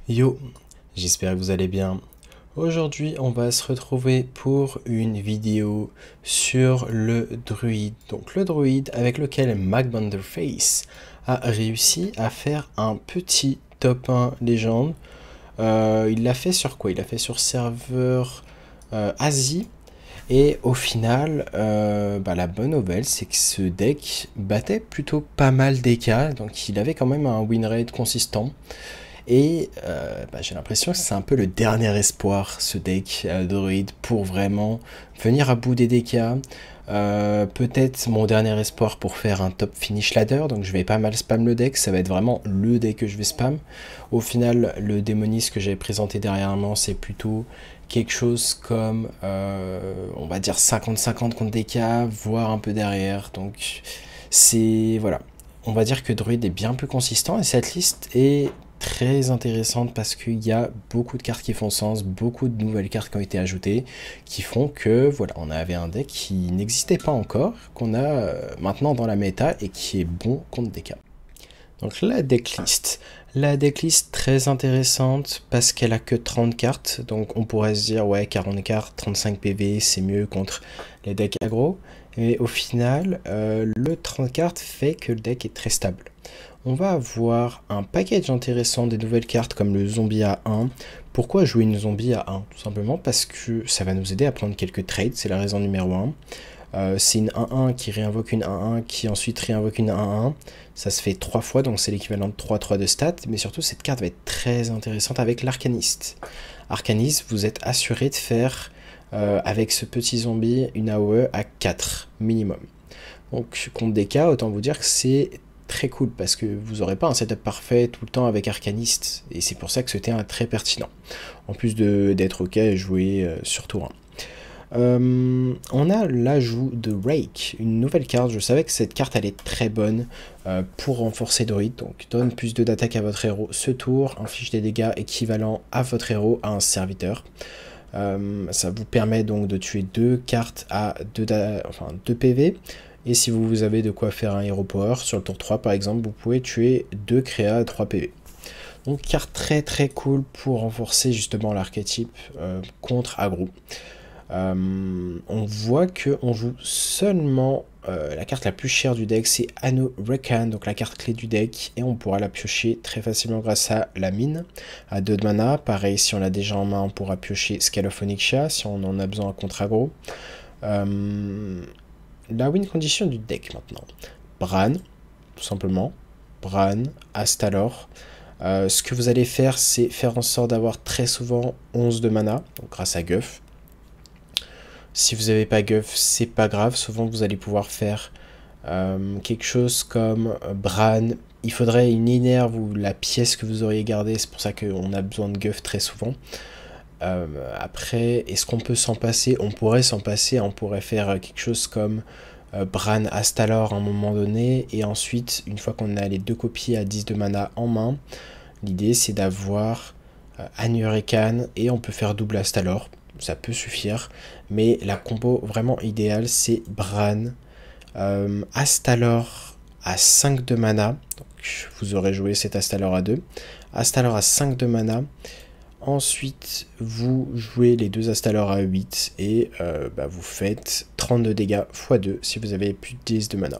Yo, j'espère que vous allez bien. Aujourd'hui, on va se retrouver pour une vidéo sur le druide. Donc le druide avec lequel McBunderface a réussi à faire un petit top 1 légende. Il l'a fait sur quoi? Il l'a fait sur serveur Asie. Et au final, la bonne nouvelle, c'est que ce deck battait plutôt pas mal DK. Donc il avait quand même un win rate consistant. Et j'ai l'impression que c'est un peu le dernier espoir, ce deck druide, pour vraiment venir à bout des DK. Peut-être mon dernier espoir pour faire un top finish ladder, donc je vais pas mal spam le deck, ça va être vraiment le deck que je vais spam. Au final, le démonis que j'ai présenté dernièrement, c'est plutôt quelque chose comme, on va dire 50-50 contre DK, voire un peu derrière, donc c'est, voilà. On va dire que druide est bien plus consistant, et cette liste est très intéressante parce qu'il y a beaucoup de cartes qui font sens, beaucoup de nouvelles cartes qui ont été ajoutées, qui font que voilà, on avait un deck qui n'existait pas encore, qu'on a maintenant dans la méta et qui est bon contre des cas. Donc la decklist très intéressante parce qu'elle a que 30 cartes, donc on pourrait se dire ouais 40 cartes, 35 PV c'est mieux contre les decks aggro, et au final le 30 cartes fait que le deck est très stable. On va avoir un package intéressant des nouvelles cartes comme le zombie à 1. Pourquoi jouer une zombie à 1? Tout simplement parce que ça va nous aider à prendre quelques trades, c'est la raison numéro 1. C'est une 1-1 qui réinvoque une 1-1 qui ensuite réinvoque une 1-1. Ça se fait 3 fois, donc c'est l'équivalent de 3-3 de stats. Mais surtout, cette carte va être très intéressante avec l'arcaniste. Arcaniste, vous êtes assuré de faire, avec ce petit zombie, une AOE à 4 minimum. Donc contre des cas, autant vous dire que c'est très cool parce que vous n'aurez pas un setup parfait tout le temps avec Arcaniste et c'est pour ça que c'était un très pertinent en plus d'être ok à jouer sur tour 1. On a l'ajout de Rake, une nouvelle carte. Je savais que cette carte elle est très bonne pour renforcer druide, donc donne plus de d'attaque à votre héros ce tour, inflige des dégâts équivalents à votre héros à un serviteur. Ça vous permet donc de tuer 2 cartes à 2 PV. Et si vous avez de quoi faire un Hero Power, sur le tour 3 par exemple, vous pouvez tuer 2 créas à 3 PV. Donc carte très très cool pour renforcer justement l'archétype contre aggro. On voit qu'on joue seulement la carte la plus chère du deck, c'est Anno Rekan, donc la carte clé du deck, et on pourra la piocher très facilement grâce à la mine, à 2 de mana. Pareil, si on l'a déjà en main, on pourra piocher Scalophonicia si on en a besoin contre aggro. La win condition du deck maintenant. Bran, tout simplement. Bran, Astalor. Ce que vous allez faire, c'est faire en sorte d'avoir très souvent 11 de mana, donc grâce à Guff. Si vous n'avez pas Guff, c'est pas grave. Souvent, vous allez pouvoir faire quelque chose comme Bran. Il faudrait une innerve ou la pièce que vous auriez gardée. C'est pour ça qu'on a besoin de Guff très souvent. Après, est-ce qu'on peut s'en passer? On pourrait s'en passer, on pourrait faire quelque chose comme Bran Astalor à un moment donné, et ensuite, une fois qu'on a les 2 copies à 10 de mana en main, l'idée c'est d'avoir Anurekan, et on peut faire double Astalor, ça peut suffire, mais la combo vraiment idéale c'est Bran, Astalor à 5 de mana, donc vous aurez joué cet Astalor à 2, Astalor à 5 de mana. Ensuite, vous jouez les 2 Astalor à 8 et vous faites 32 dégâts x 2 si vous avez plus de 10 de mana.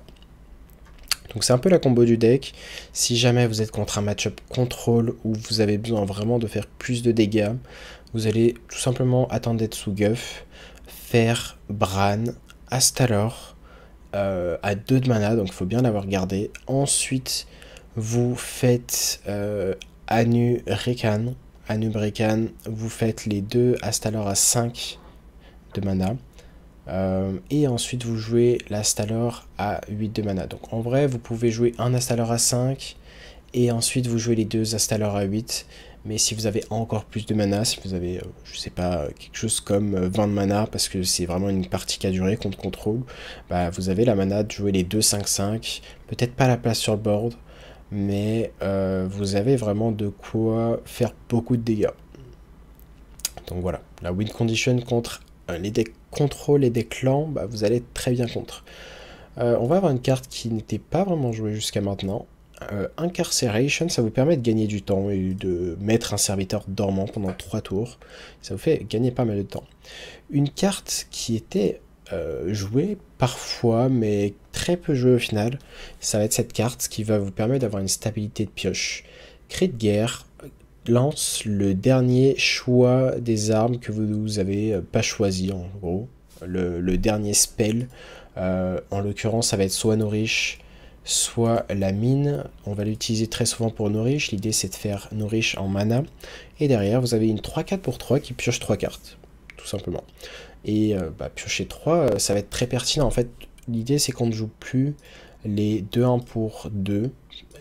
Donc c'est un peu la combo du deck. Si jamais vous êtes contre un match-up contrôle où vous avez besoin vraiment de faire plus de dégâts, vous allez tout simplement attendre d'être sous Guff, faire Bran, Astalor à 2 de mana, donc il faut bien l'avoir gardé. Ensuite, vous faites Anu Rekan. Anubrekan, vous faites les 2 Astalor à 5 de mana. Et ensuite vous jouez l'Astalor à 8 de mana. Donc en vrai, vous pouvez jouer un Astalor à 5 et ensuite vous jouez les 2 Astalor à 8. Mais si vous avez encore plus de mana, si vous avez, je sais pas, quelque chose comme 20 de mana, parce que c'est vraiment une partie qui a duré contre contrôle, vous avez la mana de jouer les 2 5-5. Peut-être pas la place sur le board, mais vous avez vraiment de quoi faire beaucoup de dégâts. Donc voilà, la win condition contre les decks contrôle et des clans, vous allez être très bien contre. On va avoir une carte qui n'était pas vraiment jouée jusqu'à maintenant, Incarceration, ça vous permet de gagner du temps et de mettre un serviteur dormant pendant 3 tours. Ça vous fait gagner pas mal de temps. Une carte qui était jouée parfois, mais très peu jouée au final, ça va être cette carte qui va vous permettre d'avoir une stabilité de pioche. Cri de guerre lance le dernier choix des armes que vous avez pas choisi, en gros. Le dernier spell. En l'occurrence, ça va être soit Nourish, soit la mine. On va l'utiliser très souvent pour Nourish. L'idée, c'est de faire Nourish en mana. Et derrière, vous avez une 3-4 pour 3 qui pioche 3 cartes, tout simplement. Et piocher 3, ça va être très pertinent. En fait, l'idée, c'est qu'on ne joue plus les 2-1 pour 2.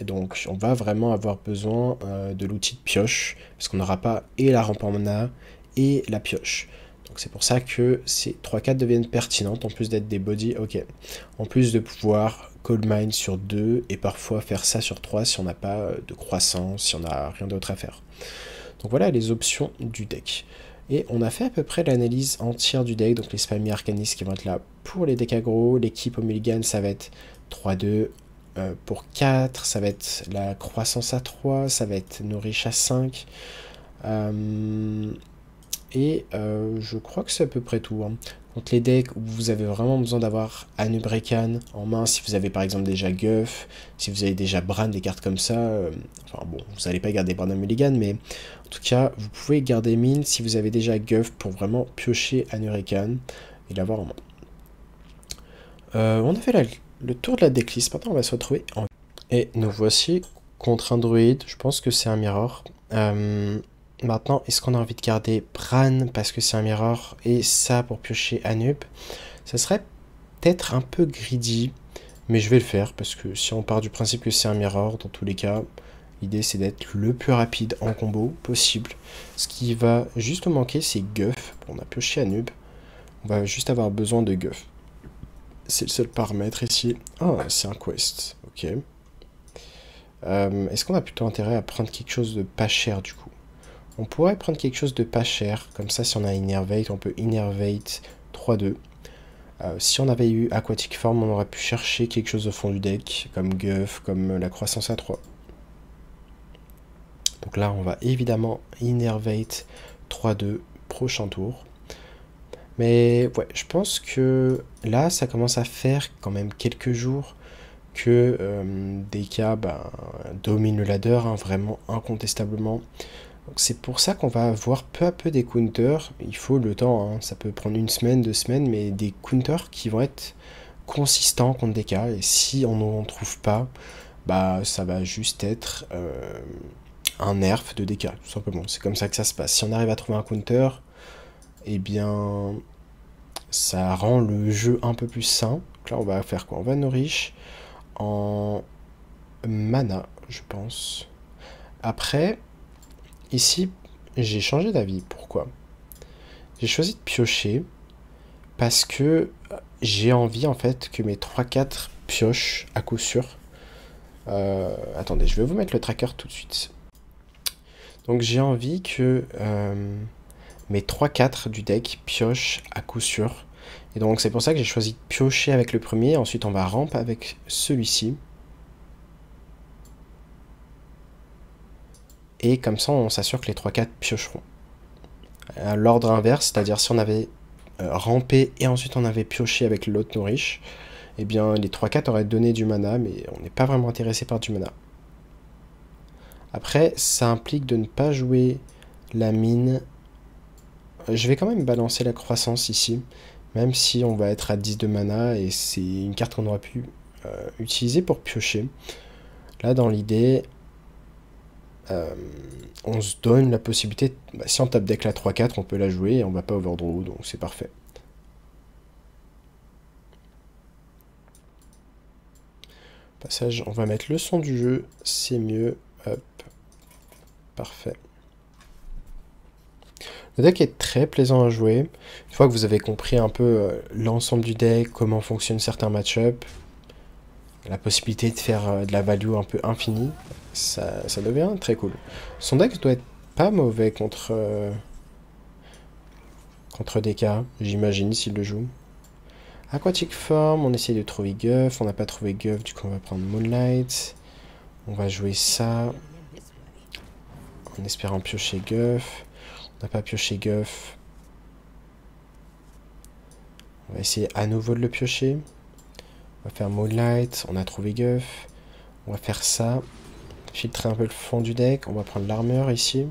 Et donc, on va vraiment avoir besoin de l'outil de pioche, parce qu'on n'aura pas et la rampe en mana et la pioche. Donc c'est pour ça que ces 3-4 deviennent pertinentes, en plus d'être des body, ok. En plus de pouvoir Cold Mine sur 2, et parfois faire ça sur 3 si on n'a pas de croissance, si on n'a rien d'autre à faire. Donc voilà les options du deck. Et on a fait à peu près l'analyse entière du deck, donc les Spammy Arcanis qui vont être là pour les decks aggro, l'équipe au mulligan ça va être 3-2 pour 4, ça va être la croissance à 3, ça va être Nourish à 5, je crois que c'est à peu près tout. Hein. Donc les decks où vous avez vraiment besoin d'avoir Anubrekan en main, si vous avez par exemple déjà Guff, si vous avez déjà Bran, des cartes comme ça, enfin bon, vous n'allez pas garder Bran à mulligan, mais en tout cas, vous pouvez garder Mine si vous avez déjà Guff pour vraiment piocher Anubrekan et l'avoir en main. On a fait le tour de la decklist, maintenant on va se retrouver en... Et nous voici contre un druide, je pense que c'est un mirror. Maintenant, est-ce qu'on a envie de garder Bran parce que c'est un mirror et ça pour piocher Anub? Ça serait peut-être un peu greedy, mais je vais le faire parce que si on part du principe que c'est un mirror, dans tous les cas, l'idée c'est d'être le plus rapide en combo possible. Ce qui va juste manquer, c'est Guff. Bon, on a pioché Anub, on va juste avoir besoin de Guff. C'est le seul paramètre ici. Ah, c'est un quest, ok. Est-ce qu'on a plutôt intérêt à prendre quelque chose de pas cher du coup? On pourrait prendre quelque chose de pas cher, comme ça si on a Innervate, on peut Innervate 3-2. Si on avait eu Aquatic Form, on aurait pu chercher quelque chose au fond du deck, comme Guff, comme la croissance à 3. Donc là, on va évidemment Innervate 3-2, prochain tour. Mais ouais, je pense que là, ça commence à faire quand même quelques jours que DK domine le ladder, hein, vraiment incontestablement. C'est pour ça qu'on va avoir peu à peu des counters. Il faut le temps, hein. Ça peut prendre 1 semaine, 2 semaines, mais des counters qui vont être consistants contre DK. Et si on n'en trouve pas, bah ça va juste être un nerf de DK, tout simplement. C'est comme ça que ça se passe. Si on arrive à trouver un counter, eh bien ça rend le jeu un peu plus sain. Donc là on va faire quoi? On va Nourish en mana, je pense. Après, ici, j'ai changé d'avis. Pourquoi? J'ai choisi de piocher parce que j'ai envie en fait que mes 3-4 piochent à coup sûr. Attendez, je vais vous mettre le tracker tout de suite. Donc j'ai envie que mes 3-4 du deck piochent à coup sûr. Et donc c'est pour ça que j'ai choisi de piocher avec le premier. Ensuite on va ramp avec celui-ci. Et comme ça, on s'assure que les 3-4 piocheront. À l'ordre inverse, c'est-à-dire si on avait rampé et ensuite on avait pioché avec l'autre Nourish, eh bien les 3-4 auraient donné du mana, mais on n'est pas vraiment intéressé par du mana. Après, ça implique de ne pas jouer la mine. Je vais quand même balancer la croissance ici, même si on va être à 10 de mana, et c'est une carte qu'on aurait pu utiliser pour piocher. Là, dans l'idée... on se donne la possibilité, si on tape deck la 3-4, on peut la jouer et on va pas overdraw, donc c'est parfait. Passage, on va mettre le son du jeu, c'est mieux, hop, parfait. Le deck est très plaisant à jouer, une fois que vous avez compris un peu l'ensemble du deck, comment fonctionnent certains match-up, la possibilité de faire de la value un peu infinie, ça devient très cool. Son deck doit être pas mauvais contre DK, j'imagine, s'il le joue. Aquatic Form, on essaye de trouver Guff, on n'a pas trouvé Guff, du coup on va prendre Moonlight. On va jouer ça. En espérant piocher Guff. On n'a pas pioché Guff. On va essayer à nouveau de le piocher. On va faire Moonlight. On a trouvé Guff. On va faire ça. Filtrer un peu le fond du deck. On va prendre l'armure ici.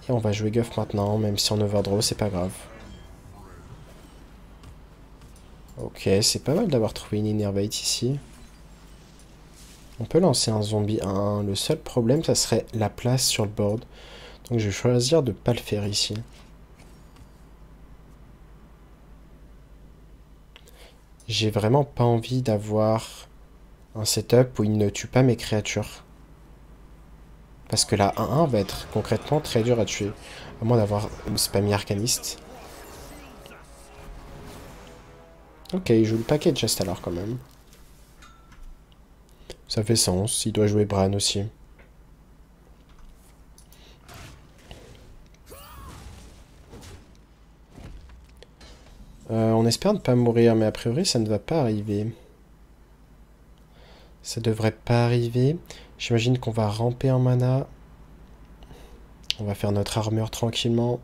Et on va jouer Guff maintenant. Même si on overdraw, c'est pas grave. Ok, c'est pas mal d'avoir trouvé une Innervate ici. On peut lancer un zombie 1-1. Le seul problème, ça serait la place sur le board. Donc je vais choisir de pas le faire ici. J'ai vraiment pas envie d'avoir un setup où il ne tue pas mes créatures. Parce que la 1-1 va être concrètement très dur à tuer. À moins d'avoir une spammy arcaniste. Ok, il joue le paquet de geste alors quand même. Ça fait sens, il doit jouer Bran aussi. On espère ne pas mourir, mais a priori ça ne va pas arriver. Ça devrait pas arriver. J'imagine qu'on va ramper en mana. On va faire notre armure tranquillement.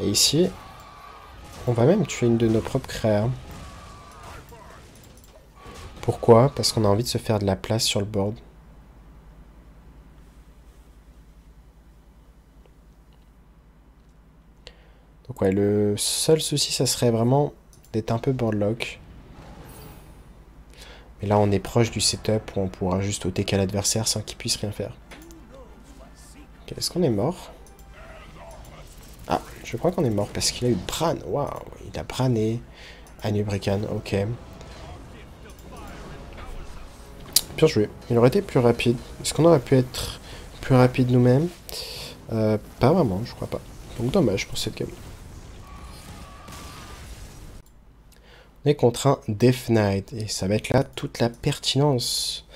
Et ici, on va même tuer une de nos propres créas. Pourquoi? Parce qu'on a envie de se faire de la place sur le board. Donc ouais, le seul souci, ça serait vraiment d'être un peu boardlock. Mais là, on est proche du setup où on pourra juste OTK l'adversaire sans qu'il puisse rien faire. Okay, est-ce qu'on est mort? Ah, je crois qu'on est mort parce qu'il a eu Bran. Waouh, il a brané. Anubrican, ok. Bien joué. Il aurait été plus rapide. Est-ce qu'on aurait pu être plus rapide nous-mêmes? Pas vraiment, je crois pas. Donc dommage pour cette game. On est contre un Death Knight. Et ça va être là toute la pertinence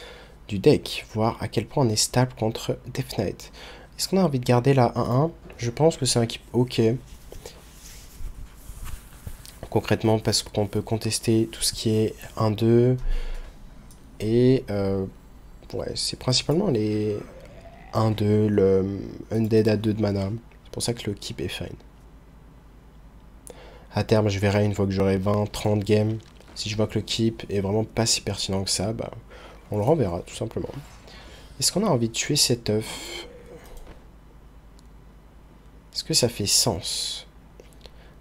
du deck. Voir à quel point on est stable contre Death Knight. Est-ce qu'on a envie de garder la 1-1? Je pense que c'est un équipe ok. Concrètement parce qu'on peut contester tout ce qui est 1-2. Et ouais, c'est principalement les 1-2, le Undead à 2 de mana. C'est pour ça que le keep est fine. À terme, je verrai une fois que j'aurai 20-30 games. Si je vois que le keep est vraiment pas si pertinent que ça, bah, on le renverra tout simplement. Est-ce qu'on a envie de tuer cet œuf? Est-ce que ça fait sens?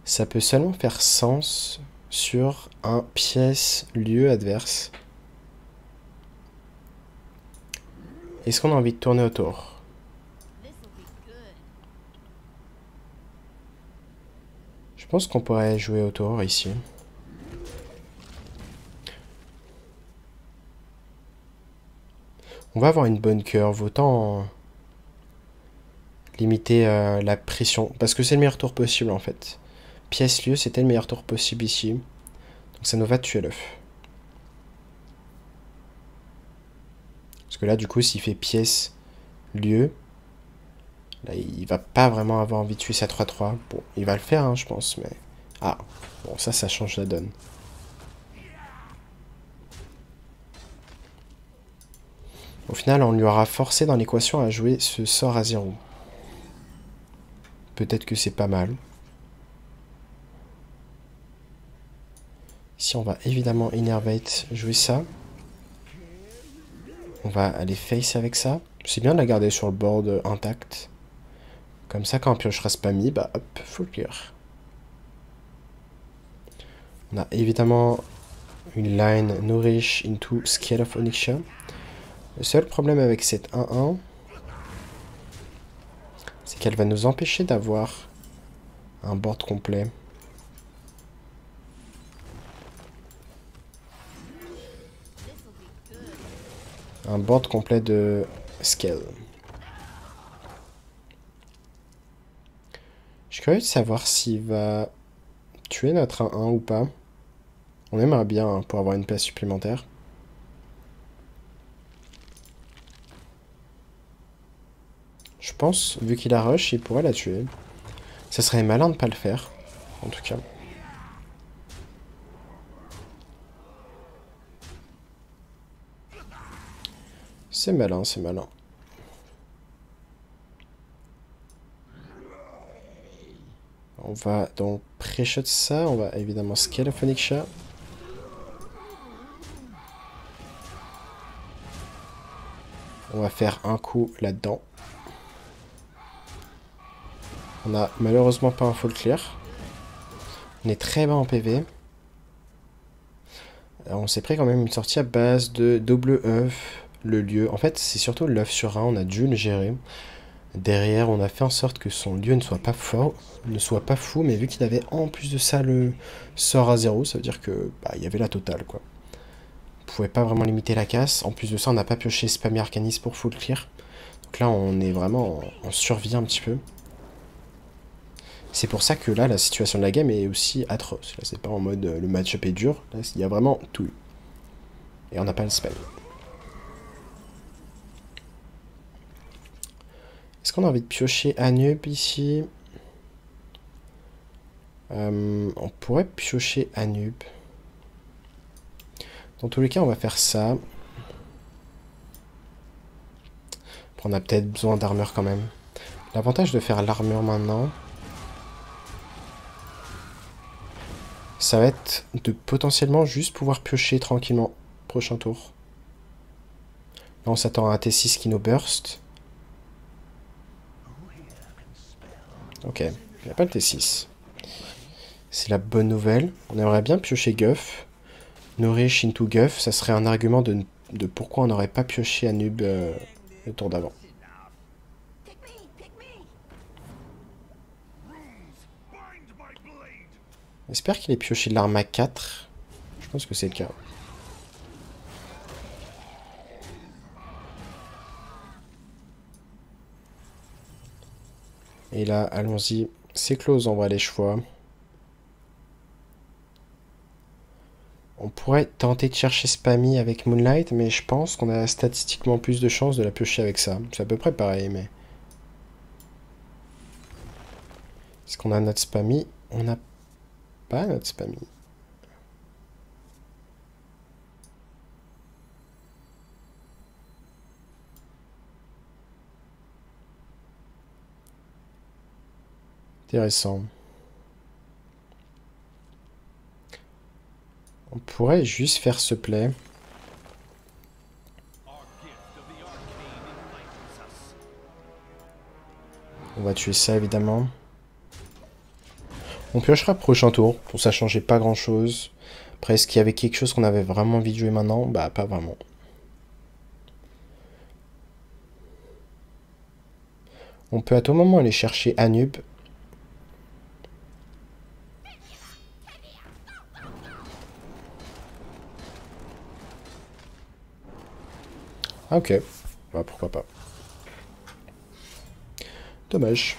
Ça peut seulement faire sens sur un pièce lieu adverse. Est-ce qu'on a envie de tourner autour? Je pense qu'on pourrait jouer autour ici. On va avoir une bonne curve, autant limiter la pression. Parce que c'est le meilleur tour possible en fait. Pièce lieu, c'était le meilleur tour possible ici. Donc ça nous va tuer l'œuf. Parce que là du coup s'il fait pièce lieu, là il va pas vraiment avoir envie de tuer sa 3-3. Bon, il va le faire hein, je pense, mais... Ah, bon ça change la donne. Au final, on lui aura forcé dans l'équation à jouer ce sort à 0. Peut-être que c'est pas mal. Ici, on va évidemment Innervate jouer ça. On va aller face avec ça. C'est bien de la garder sur le board intact. Comme ça, quand on piochera spammy, bah hop, full clear. On a évidemment une line Nourish into Scale of Onyxia. Le seul problème avec cette 1-1, c'est qu'elle va nous empêcher d'avoir un board complet. Un board complet de Scale. Je suis curieux de savoir s'il va tuer notre 1-1 ou pas. On aimerait bien hein, pour avoir une place supplémentaire. Je pense, vu qu'il a rush, il pourrait la tuer. Ça serait malin de pas le faire, en tout cas. C'est malin, c'est malin. On va donc pré-shot ça, on va évidemment scale Phonic Chat. On va faire un coup là-dedans. On a malheureusement pas un full clear. On est très bas en PV. Alors on s'est pris quand même une sortie à base de double œuf, le lieu. En fait, c'est surtout l'œuf sur un, on a dû le gérer. Derrière, on a fait en sorte que son lieu ne soit pas fort, ne soit pas fou, mais vu qu'il avait en plus de ça le sort à 0, ça veut dire que il y avait la totale, quoi. On pouvait pas vraiment limiter la casse. En plus de ça, on n'a pas pioché Spammy Arcanis pour full clear. Donc là, on est vraiment en survie un petit peu. C'est pour ça que là, la situation de la game est aussi atroce. Là, c'est pas en mode le match-up est dur. Là, il y a vraiment tout. Et on n'a pas le spam. Est-ce qu'on a envie de piocher Anub ici? On pourrait piocher Anub. Dans tous les cas, on va faire ça. Après, on a peut-être besoin d'armure quand même. L'avantage de faire l'armure maintenant, ça va être de potentiellement juste pouvoir piocher tranquillement. Prochain tour. Là, on s'attend à un T6 qui nous burst. Ok, il n'y a pas le T6. C'est la bonne nouvelle. On aimerait bien piocher Guff. Nourish into Guff, ça serait un argument de pourquoi on n'aurait pas pioché Anub le tour d'avant. J'espère qu'il est pioché de l'arme à 4. Je pense que c'est le cas. Et là, allons-y. C'est close en vrai les choix. On pourrait tenter de chercher Spammy avec Moonlight, mais je pense qu'on a statistiquement plus de chances de la piocher avec ça. C'est à peu près pareil, mais... Est-ce qu'on a notre Spammy? On n'a pas notre Spammy. Intéressant. On pourrait juste faire ce play. On va tuer ça évidemment. On piochera prochain tour. Pour ça changeait pas grand chose. Après, est-ce qu'il y avait quelque chose qu'on avait vraiment envie de jouer maintenant? Bah, pas vraiment. On peut à tout moment aller chercher Anub. Ah, ok. Bah, pourquoi pas. Dommage.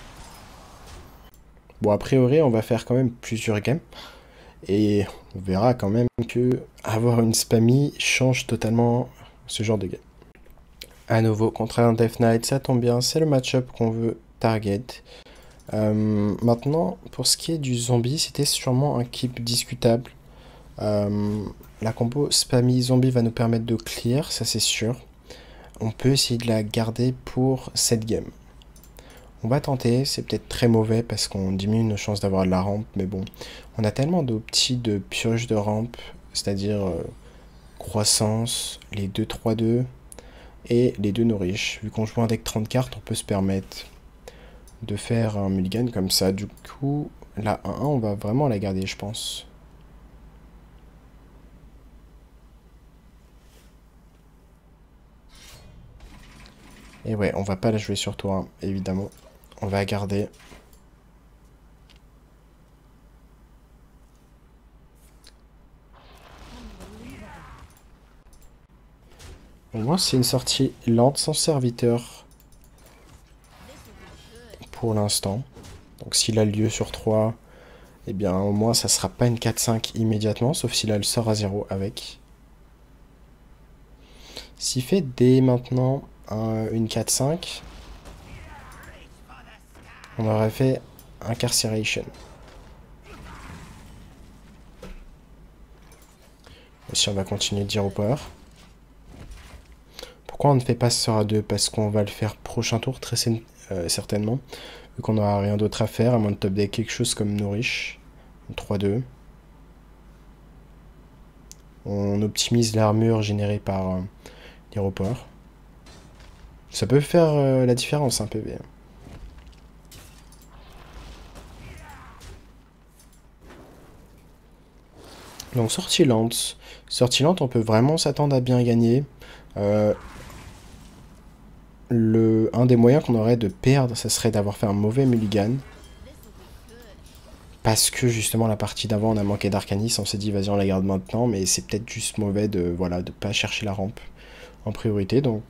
Bon, a priori, on va faire quand même plusieurs games. Et on verra quand même que avoir une Spammy change totalement ce genre de game. À nouveau, contre un Death Knight, ça tombe bien. C'est le match-up qu'on veut target. Maintenant, pour ce qui est du zombie, c'était sûrement un keep discutable. La combo Spammy Zombie va nous permettre de clear, ça c'est sûr. On peut essayer de la garder pour cette game. On va tenter, c'est peut-être très mauvais parce qu'on diminue nos chances d'avoir de la rampe, mais bon. On a tellement d'optis de pioche de rampe, c'est-à-dire croissance, les 2-3-2 et les 2 nourish. Vu qu'on joue un deck 30 cartes, on peut se permettre de faire un mulligan comme ça. Du coup, la 1-1, on va vraiment la garder, je pense. Et ouais, on va pas la jouer sur tour 1, évidemment. On va la garder. Au moins, c'est une sortie lente, sans serviteur. Pour l'instant. Donc s'il a lieu sur 3, eh bien au moins ça sera pas une 4-5 immédiatement, sauf s'il a le sort à 0 avec. S'il fait dès maintenant une 4-5, on aurait fait Incarceration. Ici, on va continuer de dire au power. Pourquoi on ne fait pas ce sort à 2? Parce qu'on va le faire prochain tour, très certainement. Vu qu'on n'aura rien d'autre à faire, à moins de top deck quelque chose comme Nourish. 3-2. On optimise l'armure générée par l'Hero Power. Ça peut faire la différence, un PV. Donc sortie lente. Sortie lente, on peut vraiment s'attendre à bien gagner. Un des moyens qu'on aurait de perdre, ça serait d'avoir fait un mauvais mulligan. Parce que justement la partie d'avant on a manqué d'Arcanis, on s'est dit vas-y on la garde maintenant, mais c'est peut-être juste mauvais de pas chercher la rampe en priorité. Donc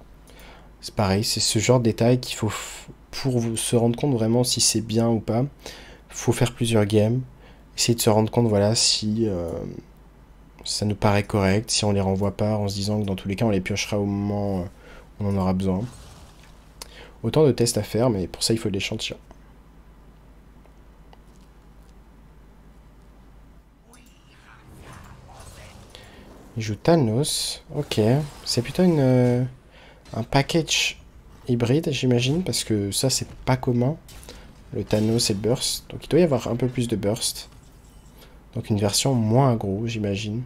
c'est pareil, c'est ce genre de détail qu'il faut, pour se rendre compte vraiment si c'est bien ou pas, faut faire plusieurs games, essayer de se rendre compte voilà si ça nous paraît correct, si on les renvoie pas en se disant que dans tous les cas on les piochera au moment où on en aura besoin. Autant de tests à faire, mais pour ça il faut de l'échantillon. Il joue Thanos, ok, c'est plutôt un package hybride j'imagine, parce que ça c'est pas commun, le Thanos et le burst, donc il doit y avoir un peu plus de burst, donc une version moins aggro j'imagine.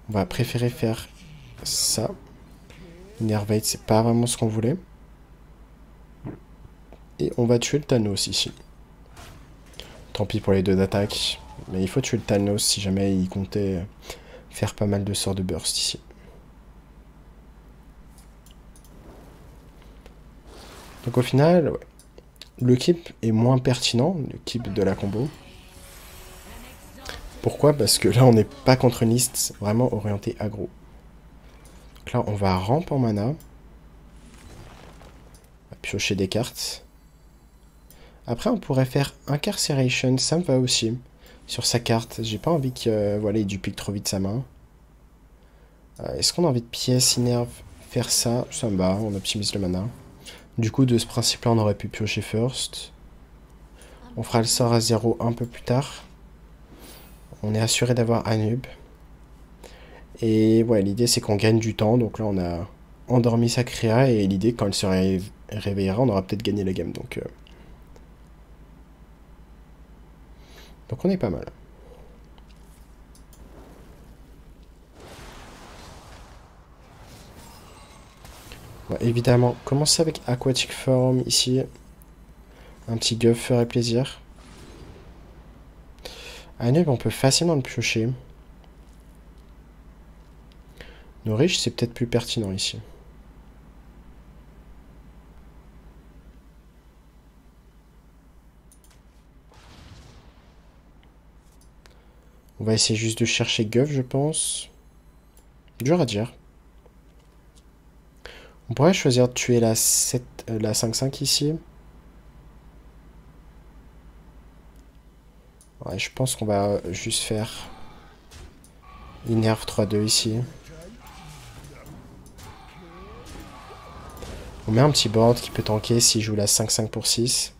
On va préférer faire ça. Nervate, c'est pas vraiment ce qu'on voulait. Et on va tuer le Thanos ici. Tant pis pour les deux d'attaque. Mais il faut tuer le Thanos si jamais il comptait faire pas mal de sorts de burst ici. Donc au final, ouais, le keep est moins pertinent, le keep de la combo. Pourquoi? Parce que là on n'est pas contre une liste vraiment orientée aggro. Donc là on va ramp en mana. On va piocher des cartes. Après on pourrait faire Incarceration, ça me va aussi. Sur sa carte, j'ai pas envie qu'il voilà, il duplique trop vite sa main. Est-ce qu'on a envie de pièce innerve faire ça? Ça me va, on optimise le mana. Du coup de ce principe là on aurait pu piocher first. On fera le sort à 0 un peu plus tard. On est assuré d'avoir Anub. Et ouais, l'idée c'est qu'on gagne du temps. Donc là on a endormi sa créa. Et l'idée quand elle se réveillera, on aura peut-être gagné la game. Donc on est pas mal. Ouais, évidemment, commencer avec Aquatic Form ici. Un petit guff ferait plaisir. Anub, on peut facilement le piocher. Nourish, c'est peut-être plus pertinent ici. On va essayer juste de chercher Guff, je pense. Dur à dire. On pourrait choisir de tuer la 5-5 ici. Ouais, je pense qu'on va juste faire Innerve 3-2 ici. On met un petit board qui peut tanker s'il joue la 5-5 pour 6.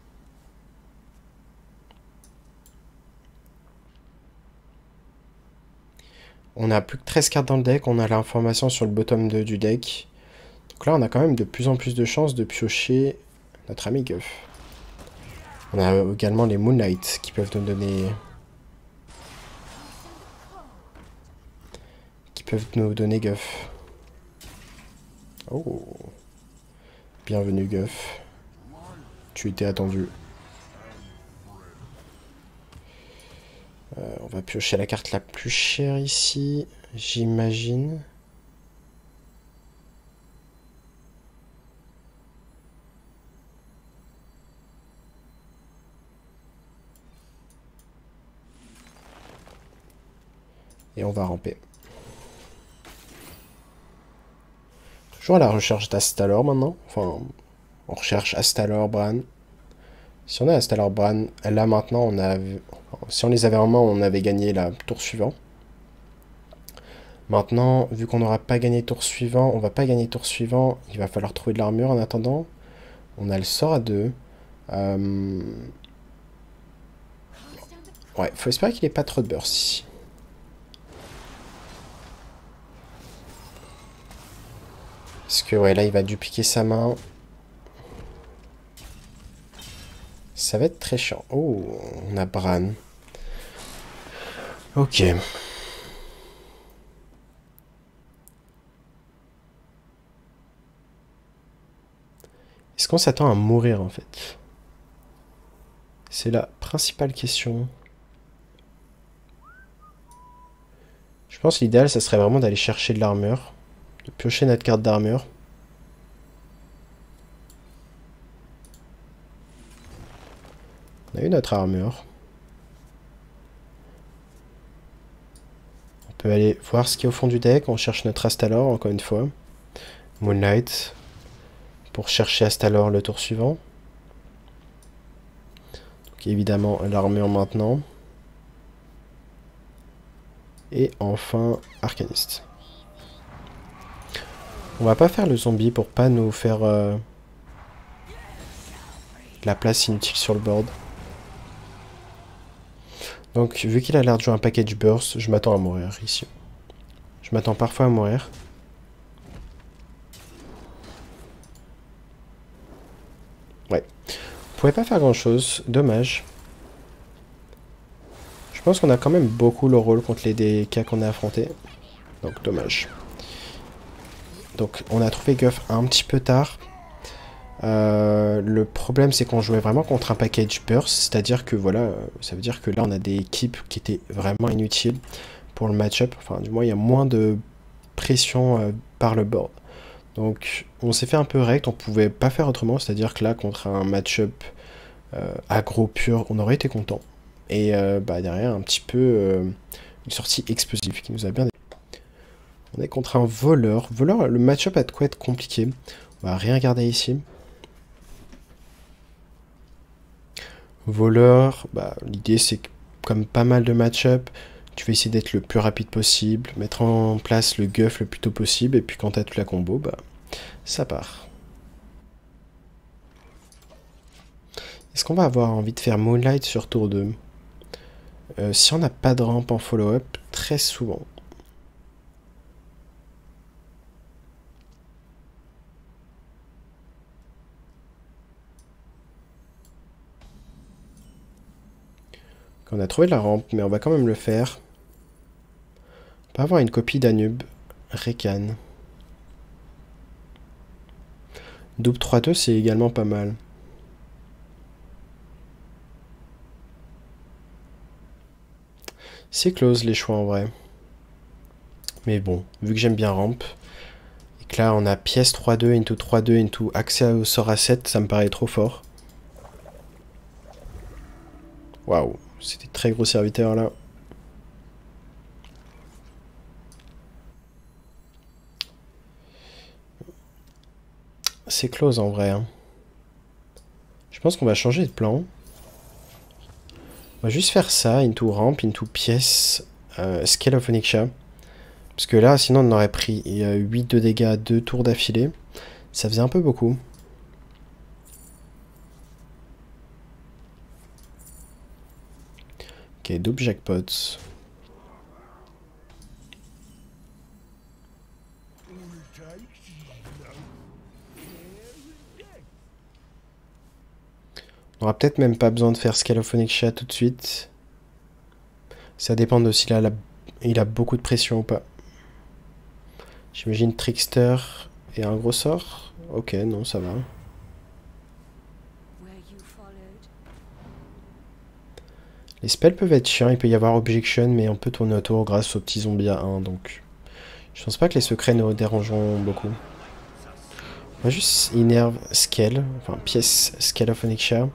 On a plus que 13 cartes dans le deck, on a l'information sur le bottom 2 du deck. Donc là on a quand même de plus en plus de chances de piocher notre ami Guff. On a également les Moonlight qui peuvent nous donner... Guff. Oh. Bienvenue Guff. Tu étais attendu. On va piocher la carte la plus chère ici, j'imagine. Et on va ramper. Toujours à la recherche d'Astalor maintenant. Enfin, on recherche Astalor, Bran. Si on a Astalor, Bran, là maintenant, on a... Si on les avait en main, on avait gagné la tour suivant. Maintenant, vu qu'on n'aura pas gagné tour suivant, on va pas gagner tour suivant. Il va falloir trouver de l'armure en attendant. On a le sort à 2. Ouais, faut espérer qu'il ait pas trop de burst ici. Parce que ouais, là il va dupliquer sa main. Ça va être très chiant. Oh, on a Bran. Ok. Est-ce qu'on s'attend à mourir en fait? C'est la principale question. Je pense que l'idéal, ça serait vraiment d'aller chercher de l'armure. De piocher notre carte d'armure. On a eu notre armure. On peut aller voir ce qu'il y a au fond du deck. On cherche notre Astalor, encore une fois. Moonlight. Pour chercher Astalor le tour suivant. Donc évidemment, l'armure maintenant. Et enfin, Arcaniste. On va pas faire le zombie pour pas nous faire de la place inutile sur le board. Donc, vu qu'il a l'air de jouer un package burst, je m'attends à mourir ici. Je m'attends parfois à mourir. Ouais. On pouvait pas faire grand chose. Dommage. Je pense qu'on a quand même beaucoup le rôle contre les DK qu'on a affrontés. Donc, dommage. Donc, on a trouvé Guff un petit peu tard. Le problème, c'est qu'on jouait vraiment contre un package burst. C'est-à-dire que, voilà, ça veut dire que là, on a des équipes qui étaient vraiment inutiles pour le match-up. Enfin, du moins, il y a moins de pression par le board. Donc, on s'est fait un peu rect. On pouvait pas faire autrement. C'est-à-dire que là, contre un match-up aggro pur, on aurait été content. Et bah, derrière, un petit peu une sortie explosive qui nous a bien... On est contre un voleur. Voleur, le match-up a de quoi être compliqué. On va rien regarder ici. Voleur, bah, l'idée c'est que, comme pas mal de match-up, tu vas essayer d'être le plus rapide possible, mettre en place le guff le plus tôt possible, et puis quand t'as toute la combo, bah, ça part. Est-ce qu'on va avoir envie de faire Moonlight sur tour 2 si on n'a pas de rampe en follow-up, très souvent. On a trouvé la rampe, mais on va quand même le faire. On va avoir une copie d'Anub. Rekan. Double 3-2, c'est également pas mal. C'est close les choix en vrai. Mais bon, vu que j'aime bien rampe, et que là on a pièce 3-2 into 3-2 into accès au sort à 7, ça me paraît trop fort. Waouh, c'était très gros serviteur là. C'est close en vrai. Hein. Je pense qu'on va changer de plan. On va juste faire ça, into ramp, into pièce, scale of Onyxia. Parce que là, sinon on aurait pris 8 de dégâts 2 tours d'affilée. Ça faisait un peu beaucoup. Ok, double jackpot. On aura peut-être même pas besoin de faire Scale of Onyxia tout de suite. Ça dépend de s'il a beaucoup de pression ou pas. J'imagine Trickster et un gros sort. Ok, non, ça va. Les spells peuvent être chiants, il peut y avoir Objection, mais on peut tourner autour grâce aux petits zombies à 1, donc... Je pense pas que les secrets nous dérangeront beaucoup. On va juste Innerve Scale, enfin pièce Scale of Onyxia.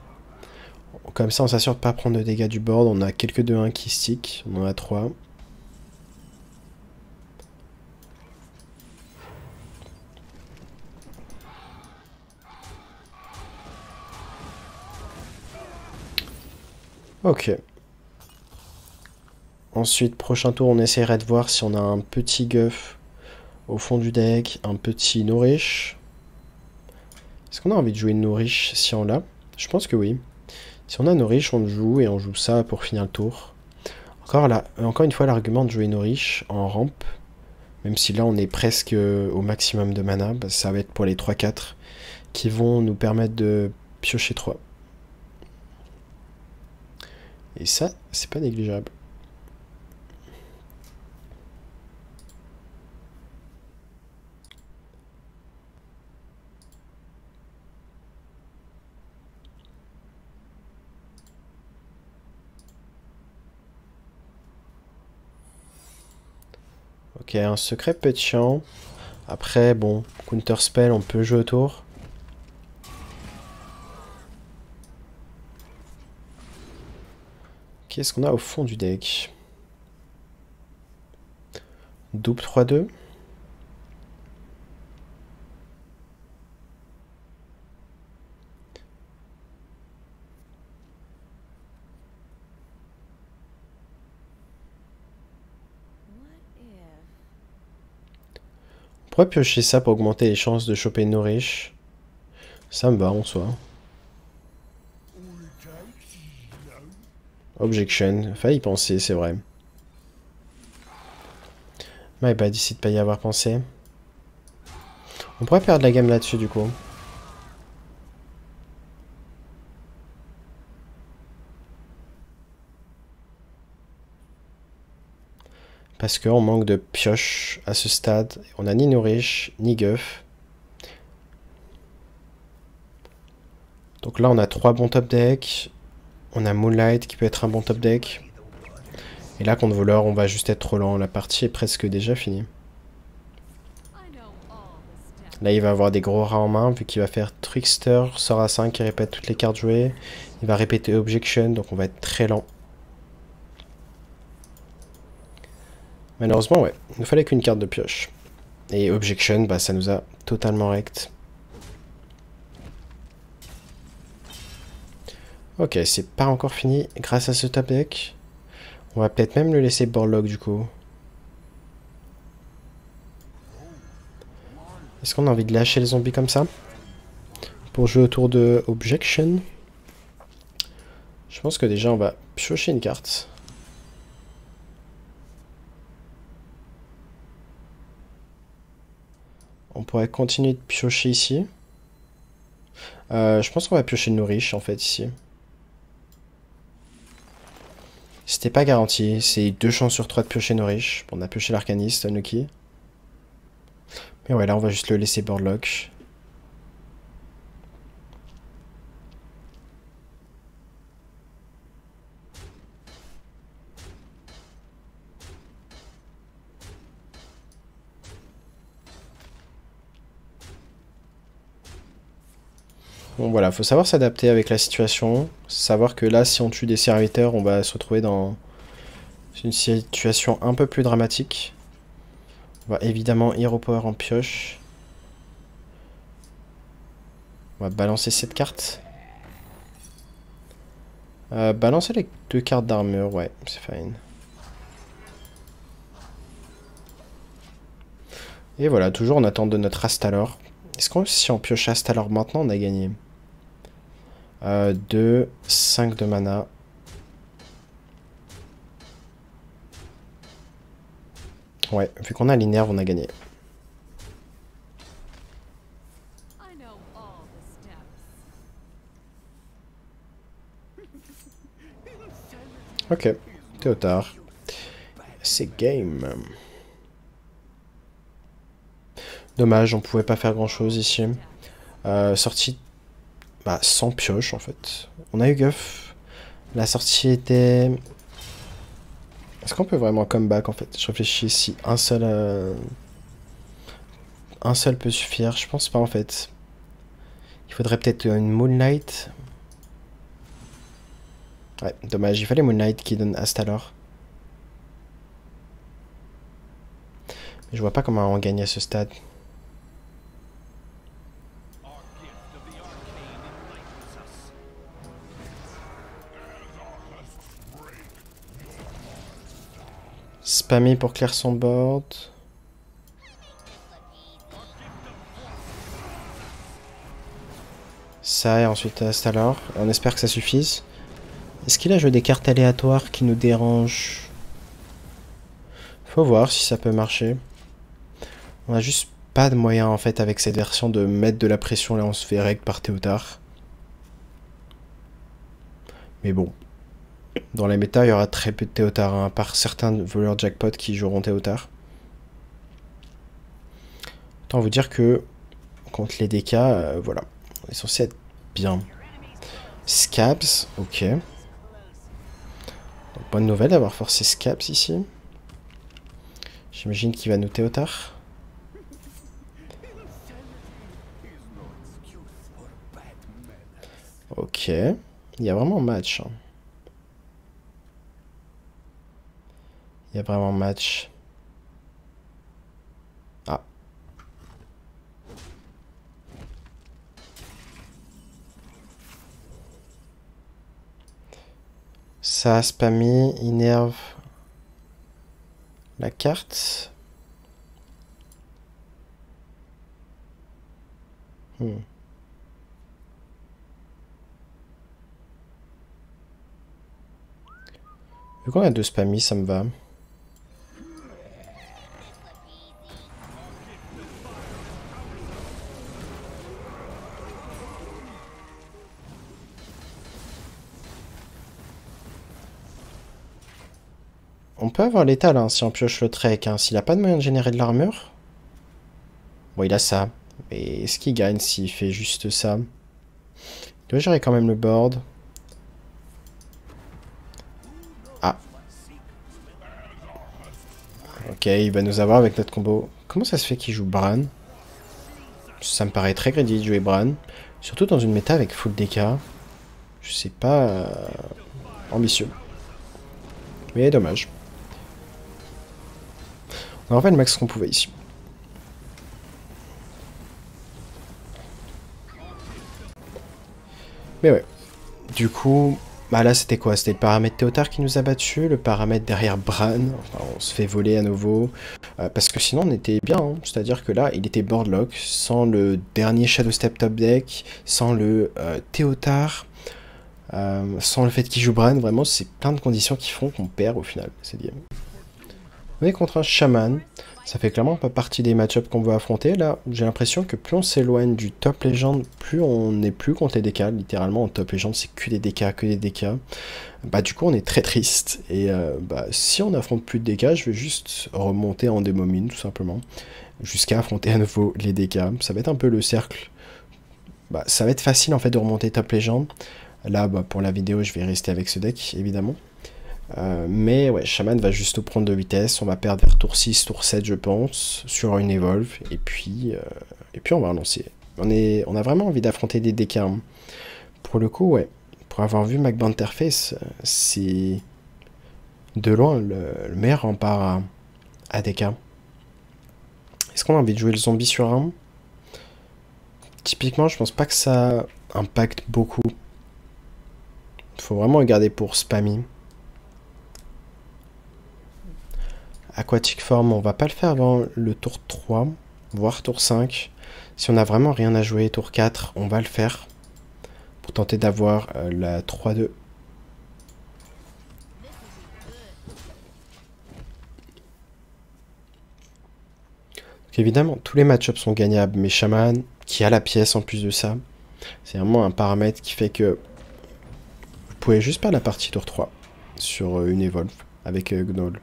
Comme ça, on s'assure de pas prendre de dégâts du board. On a quelques 2-1 qui stick. On en a 3. Ok. Ensuite, prochain tour, on essaierait de voir si on a un petit guff au fond du deck, un petit nourish. Est-ce qu'on a envie de jouer une nourish si on l'a? Je pense que oui. Si on a Nourish, on le joue et on joue ça pour finir le tour. Encore une fois, l'argument de jouer Nourish en rampe, même si là on est presque au maximum de mana, bah, ça va être pour les 3-4 qui vont nous permettre de piocher 3. Et ça, c'est pas négligeable. Ok, un secret peut être chiant. Après, bon, counter spell, on peut jouer autour. Qu'est-ce qu'on a au fond du deck? Double 3-2. On pourrait piocher ça pour augmenter les chances de choper une Nourish. Ça me va en soi. Objection. Failli y penser, c'est vrai. My bad ici de pas y avoir pensé. On pourrait perdre la gamme là-dessus du coup. Parce qu'on manque de pioche à ce stade. On a ni Nourish, ni Guff. Donc là on a 3 bons top decks. On a Moonlight qui peut être un bon top deck. Et là contre voleur on va juste être trop lent. La partie est presque déjà finie. Là il va avoir des gros rats en main vu qu'il va faire Trickster, sort à 5 qui répète toutes les cartes jouées. Il va répéter Objection donc on va être très lent. Malheureusement ouais, il nous fallait qu'une carte de pioche. Et Objection, bah ça nous a totalement rect. Ok, c'est pas encore fini grâce à ce top deck. On va peut-être même le laisser board lock du coup. Est-ce qu'on a envie de lâcher les zombies comme ça? Pour jouer autour de Objection. Je pense que déjà on va piocher une carte. On pourrait continuer de piocher ici. Je pense qu'on va piocher Nourish en fait ici. C'était pas garanti, c'est 2 chances sur 3 de piocher Nourish. On a pioché l'Arcaniste, Nuki. Mais ouais, là on va juste le laisser boardlock. Bon voilà, faut savoir s'adapter avec la situation. Savoir que là, si on tue des serviteurs, on va se retrouver dans une situation un peu plus dramatique. On va évidemment Hero Power en pioche. On va balancer cette carte. Balancer les 2 cartes d'armure, ouais, c'est fine. Et voilà, toujours en attente de notre Astalor. Est-ce que si on pioche Astalor maintenant, on a gagné 2, 5 de mana. Ouais, vu qu'on a l'inerve, on a gagné. Ok, Théotard. C'est game. Dommage, on pouvait pas faire grand chose ici. Sortie bah, sans pioche en fait. On a eu Guff. La sortie était... Est-ce qu'on peut vraiment comeback en fait? Je réfléchis si un seul peut suffire. Je pense pas en fait. Il faudrait peut-être une Moonlight. Ouais, dommage. Il fallait Moonlight qui donne Astalor. Je vois pas comment on gagne à ce stade. Spammer pour clear son board. Ça et ensuite Astalor. On espère que ça suffise. Est-ce qu'il a joué des cartes aléatoires qui nous dérangent? Faut voir si ça peut marcher. On a juste pas de moyen en fait avec cette version de mettre de la pression là on se fait règle par Théotard. Mais bon. Dans les méta, il y aura très peu de Théotard, hein, à part certains voleurs jackpot qui joueront Théotard. Autant vous dire que contre les DK, voilà. On est censé être bien. Scabs, ok. Donc, bonne nouvelle d'avoir forcé Scabs ici. J'imagine qu'il va nous Théotard. Ok. Il y a vraiment match. Hein. Il y a vraiment match. Ah. Ça a spammé, innerve la carte. Vu qu'on a deux spammies, ça me va. On peut avoir l'étal hein, si on pioche le trek. Hein. S'il a pas de moyen de générer de l'armure. Bon, il a ça. Mais est-ce qu'il gagne s'il fait juste ça? Il doit gérer quand même le board. Ah. Ok, il va nous avoir avec notre combo. Comment ça se fait qu'il joue Bran? Ça me paraît très greedy de jouer Bran. Surtout dans une méta avec full DK. Je sais pas... ambitieux. Mais dommage. On a refait le max qu'on pouvait ici. Mais ouais. Du coup, bah là c'était quoi? C'était le paramètre Théotard qui nous a battu, le paramètre derrière Bran. Enfin, on se fait voler à nouveau. Parce que sinon on était bien. Hein. C'est-à-dire que là, il était boardlock. Sans le dernier Shadow Step top deck. Sans le Théotard. Sans le fait qu'il joue Bran. Vraiment, c'est plein de conditions qui font qu'on perd au final cette game. On est contre un chaman. Ça fait clairement pas partie des match-ups qu'on veut affronter. Là, j'ai l'impression que plus on s'éloigne du top légende, plus on n'est plus contre les DK. Littéralement, en top légende, c'est que des DK, que des DK. Bah, du coup, on est très triste. Et bah, si on affronte plus de DK, je vais juste remonter en démo mine, tout simplement. Jusqu'à affronter à nouveau les DK. Ça va être un peu le cercle. Bah, ça va être facile, en fait, de remonter top légende. Là, bah, pour la vidéo, je vais rester avec ce deck, évidemment. Mais ouais, Shaman va juste prendre de vitesse, on va perdre vers tour 6, tour 7 je pense, sur une evolve, et puis on va relancer. On a vraiment envie d'affronter des DK. Hein. Pour le coup, ouais, pour avoir vu Magbanterface, c'est de loin le meilleur rempart à DK. Est-ce qu'on a envie de jouer le zombie sur un? Typiquement, je pense pas que ça impacte beaucoup. Il faut vraiment regarder pour spammy. Aquatic Form, on va pas le faire avant le tour 3, voire tour 5. Si on a vraiment rien à jouer, tour 4, on va le faire. Pour tenter d'avoir la 3-2. Donc évidemment, tous les match-ups sont gagnables, mais Shaman, qui a la pièce en plus de ça, c'est vraiment un paramètre qui fait que vous pouvez juste perdre la partie tour 3 sur une evolve avec Gnoll.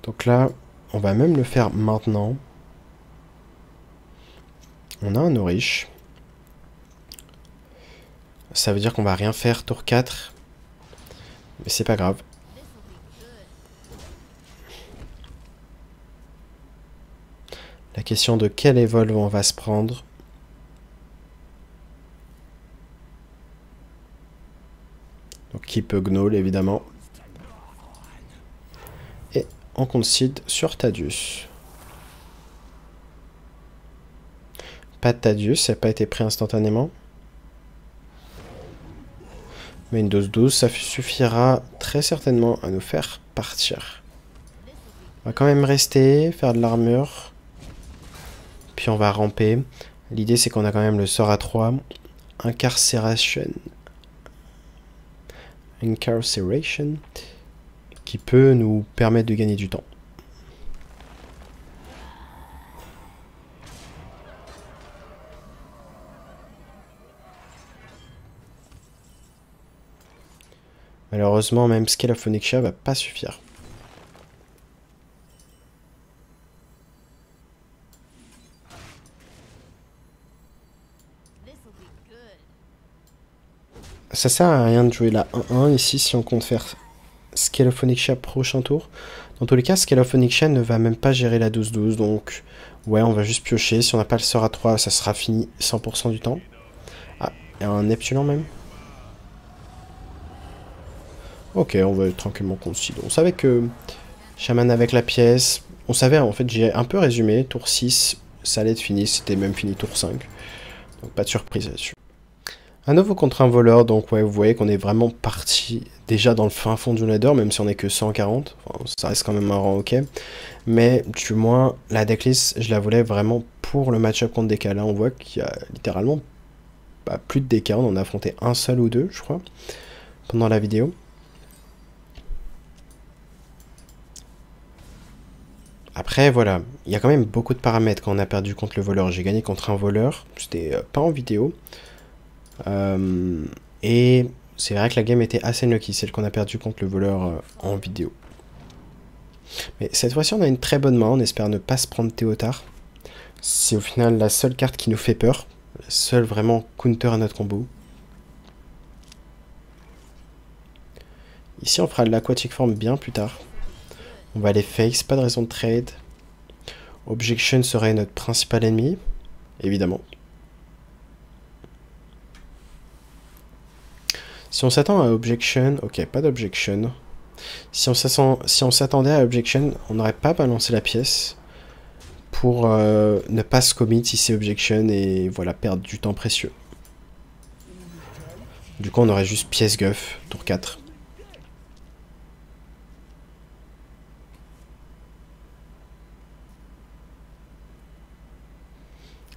Donc là, on va même le faire maintenant. On a un Orish. Ça veut dire qu'on va rien faire tour 4. Mais c'est pas grave. La question de quel evolve on va se prendre. Donc keep Gnoll évidemment. Et on concede sur Tadius. Pas de Tadius, ça n'a pas été pris instantanément. Mais une dose 12, ça suffira très certainement à nous faire partir. On va quand même rester, faire de l'armure. Puis on va ramper. L'idée c'est qu'on a quand même le sort à 3. Incarceration. Incarceration, qui peut nous permettre de gagner du temps. Malheureusement, même Scale of Onyxia va pas suffire. Ça sert à rien de jouer la 1-1 ici si on compte faire Scale of Onyxia prochain tour. Dans tous les cas, Scale of Onyxia ne va même pas gérer la 12-12, donc ouais, on va juste piocher. Si on n'a pas le sort à 3, ça sera fini 100% du temps. Ah, il y a un Neptulan même. Ok, on va tranquillement concile. On savait que Shaman avec la pièce, on savait en fait, j'ai un peu résumé, tour 6, ça allait être fini, c'était même fini tour 5. Donc pas de surprise là-dessus. À nouveau contre un voleur, donc ouais, vous voyez qu'on est vraiment parti déjà dans le fin fond du ladder, même si on est que 140. Enfin, ça reste quand même un rang ok. Mais du moins, la decklist, je la voulais vraiment pour le match-up contre DK. Là, on voit qu'il y a littéralement plus de DK. On en a affronté un seul ou deux, je crois, pendant la vidéo. Après, voilà, il y a quand même beaucoup de paramètres quand on a perdu contre le voleur. J'ai gagné contre un voleur, c'était pas en vidéo. Et c'est vrai que la game était assez lucky, celle qu'on a perdu contre le voleur en vidéo. Mais cette fois-ci, on a une très bonne main, on espère ne pas se prendre Théotard. C'est au final la seule carte qui nous fait peur, la seule vraiment counter à notre combo. Ici, on fera de l'Aquatic Form bien plus tard. On va aller face, pas de raison de trade. Objection serait notre principal ennemi, évidemment. Si on s'attend à Objection, ok, pas d'Objection. Si on s'attendait à Objection, on n'aurait pas balancé la pièce pour ne pas se commit si c'est Objection et voilà, perdre du temps précieux. Du coup, on aurait juste pièce guff, tour 4.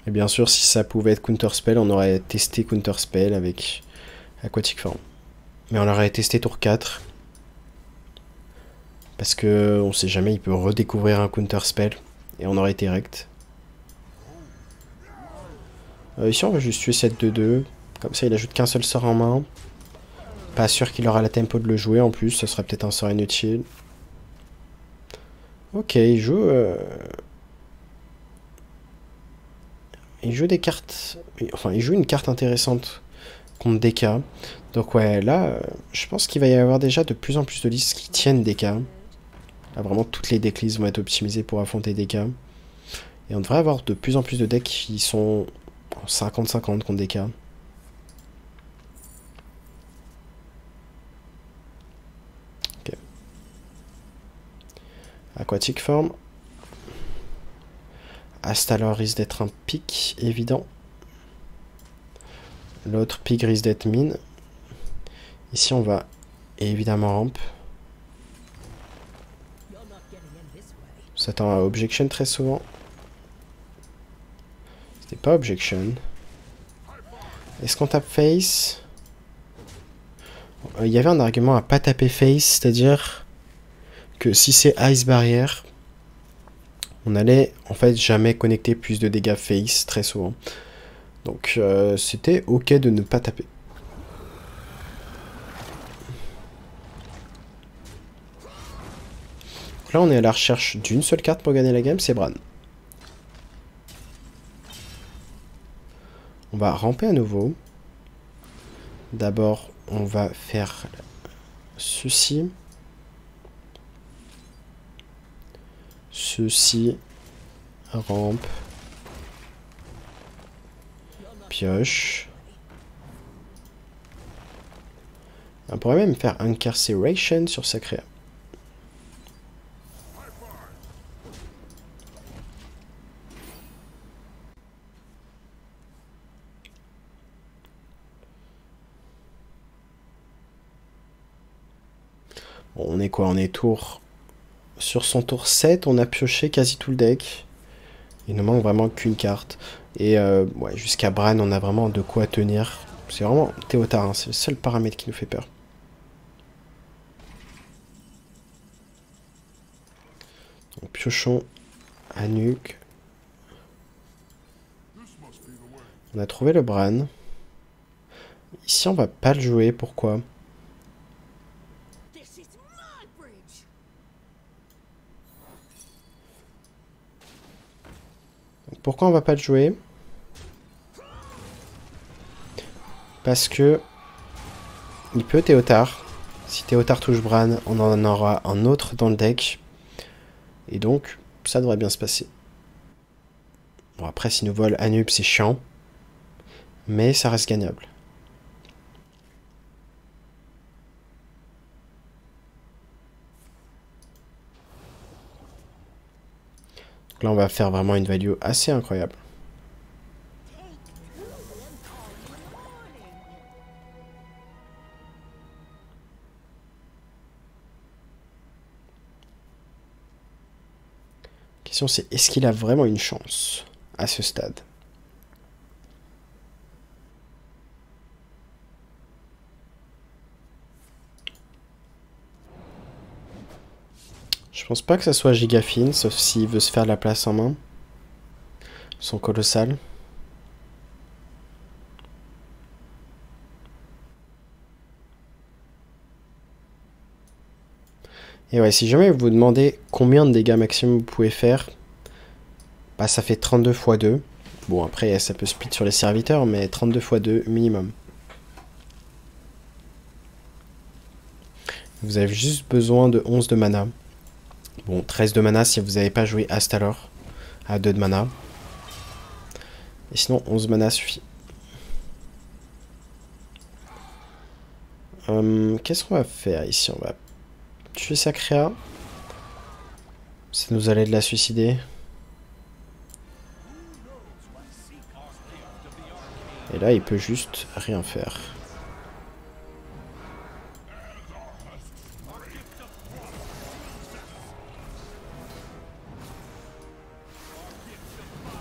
Et bien sûr, si ça pouvait être Counterspell, on aurait testé Counterspell avec Aquatic Form. Mais on l'aurait testé tour 4. Parce que on sait jamais, il peut redécouvrir un Counterspell. Et on aurait été rect. Ici, on va juste tuer cette 2-2. Comme ça, il ajoute qu'un seul sort en main. Pas sûr qu'il aura la tempo de le jouer en plus. Ce sera peut-être un sort inutile. Ok, il joue... Il joue des cartes... Enfin, il joue une carte intéressante contre DK. Donc ouais, là, je pense qu'il va y avoir déjà de plus en plus de listes qui tiennent DK. Là, vraiment, toutes les decklists vont être optimisées pour affronter DK. Et on devrait avoir de plus en plus de decks qui sont en 50-50 contre DK. Ok. Aquatic Form. Astalor risque d'être un pic évident. L'autre pic risque d'être mine. Ici on va évidemment ramp. On s'attend à objection très souvent. C'était pas objection. Est-ce qu'on tape face? Il y avait un argument à pas taper face, c'est-à-dire que si c'est ice barrière, on allait en fait jamais connecter plus de dégâts face très souvent. Donc c'était ok de ne pas taper. Donc là on est à la recherche d'une seule carte pour gagner la game, c'est Bran. On va ramper à nouveau. D'abord on va faire ceci. Ceci, rampe, pioche. On pourrait même faire Incarceration sur sa créa. Bon, on est quoi? On est tour... Sur son tour 7, on a pioché quasi tout le deck. Il ne manque vraiment qu'une carte. Et ouais, jusqu'à Bran, on a vraiment de quoi tenir. C'est vraiment Théotard, hein, c'est le seul paramètre qui nous fait peur. Donc, piochons à nuque. On a trouvé le Bran. Ici, on va pas le jouer. Pourquoi? Donc, pourquoi on va pas le jouer? Parce que il peut Théotard. Si Théotard touche Bran, on en aura un autre dans le deck. Et donc, ça devrait bien se passer. Bon, après, s'il nous vole Anub, c'est chiant. Mais ça reste gagnable. Donc là, on va faire vraiment une value assez incroyable. La question, c'est est-ce qu'il a vraiment une chance à ce stade? Je pense pas que ça soit Gigafin, sauf s'il veut se faire la place en main. Son colossal. Et ouais, si jamais vous vous demandez combien de dégâts maximum vous pouvez faire, bah ça fait 32 x 2. Bon, après, ça peut split sur les serviteurs, mais 32 x 2 minimum. Vous avez juste besoin de 11 de mana. Bon, 13 de mana si vous n'avez pas joué Astalor à 2 de mana. Et sinon, 11 mana suffit. Qu'est-ce qu'on va faire ici? On va tuer sa créa. Ça nous allait de la suicider. Et là, il peut juste rien faire.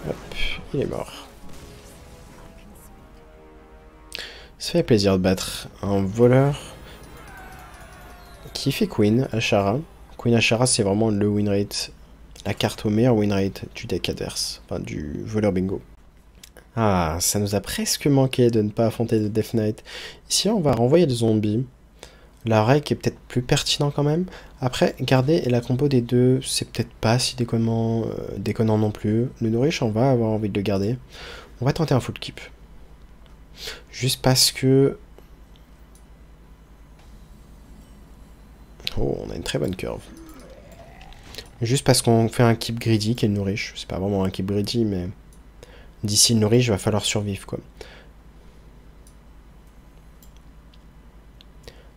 Hop, il est mort. Ça fait plaisir de battre un voleur qui fait Queen Ashara. Queen Ashara, c'est vraiment le win rate, la carte au meilleur win rate du deck adverse, enfin du voleur bingo. Ah, ça nous a presque manqué de ne pas affronter de Death Knight. Ici, on va renvoyer des zombies. La règle est peut-être plus pertinent quand même. Après, garder la compo des deux, c'est peut-être pas si déconnant non plus. Le Nourish, on va avoir envie de le garder. On va tenter un full keep. Juste parce que... Oh, on a une très bonne curve. Juste parce qu'on fait un keep greedy qui est le Nourish. C'est pas vraiment un keep greedy, mais... D'ici le Nourish, il va falloir survivre, quoi.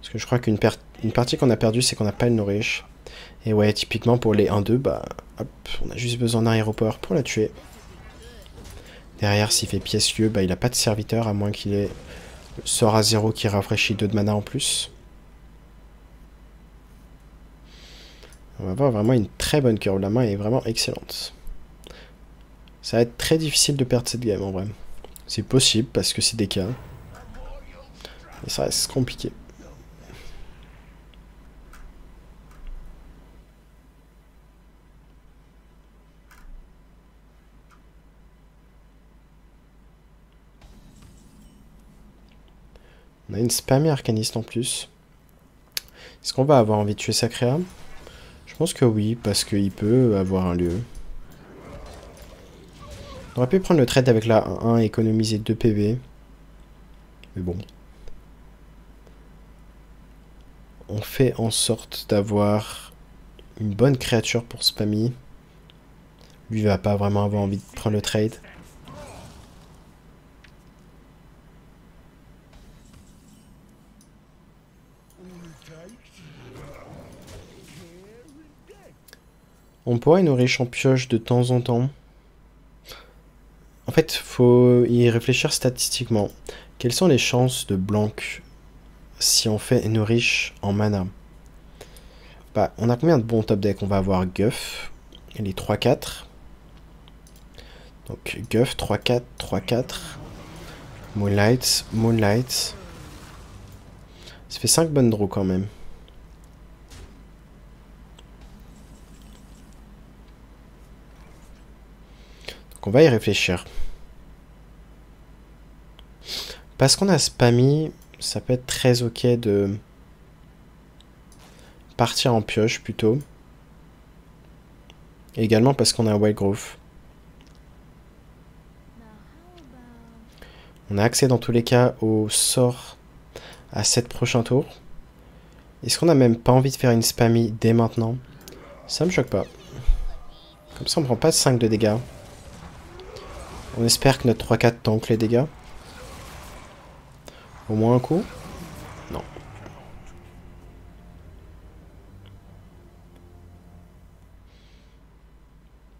Parce que je crois qu'une partie qu'on a perdue, c'est qu'on n'a pas le Nourish. Et ouais, typiquement pour les 1-2, bah, hop, on a juste besoin d'un aéroport pour la tuer. Derrière, s'il fait pièce-lieu, bah, il n'a pas de serviteur, à moins qu'il ait le sort à 0 qui rafraîchit 2 de mana en plus. On va avoir vraiment une très bonne curve. La main est vraiment excellente. Ça va être très difficile de perdre cette game en vrai. C'est possible parce que c'est des cas. Mais ça reste compliqué. On a une spammée arcaniste en plus. Est-ce qu'on va avoir envie de tuer sa créa? Je pense que oui, parce qu'il peut avoir un lieu. On aurait pu prendre le trade avec la 1-1 et économiser 2 PV. Mais bon. On fait en sorte d'avoir une bonne créature pour spammy. Lui va pas vraiment avoir envie de prendre le trade. On pourrait nourrir en pioche de temps en temps. En fait, faut y réfléchir statistiquement. Quelles sont les chances de blank si on fait nourish en mana? Bah, on a combien de bons top deck? On va avoir Guff, et les 3-4. Donc Guff, 3-4, 3-4. Moonlight, Moonlight. Ça fait 5 bonnes draws quand même. Donc on va y réfléchir. Parce qu'on a spammy, ça peut être très ok de partir en pioche plutôt. Et également parce qu'on a un Wild Growth. On a accès dans tous les cas au sort à 7 prochains tours. Est-ce qu'on a même pas envie de faire une spammy dès maintenant? Ça me choque pas. Comme ça on prend pas 5 de dégâts. On espère que notre 3-4 tank les dégâts. Au moins un coup? Non.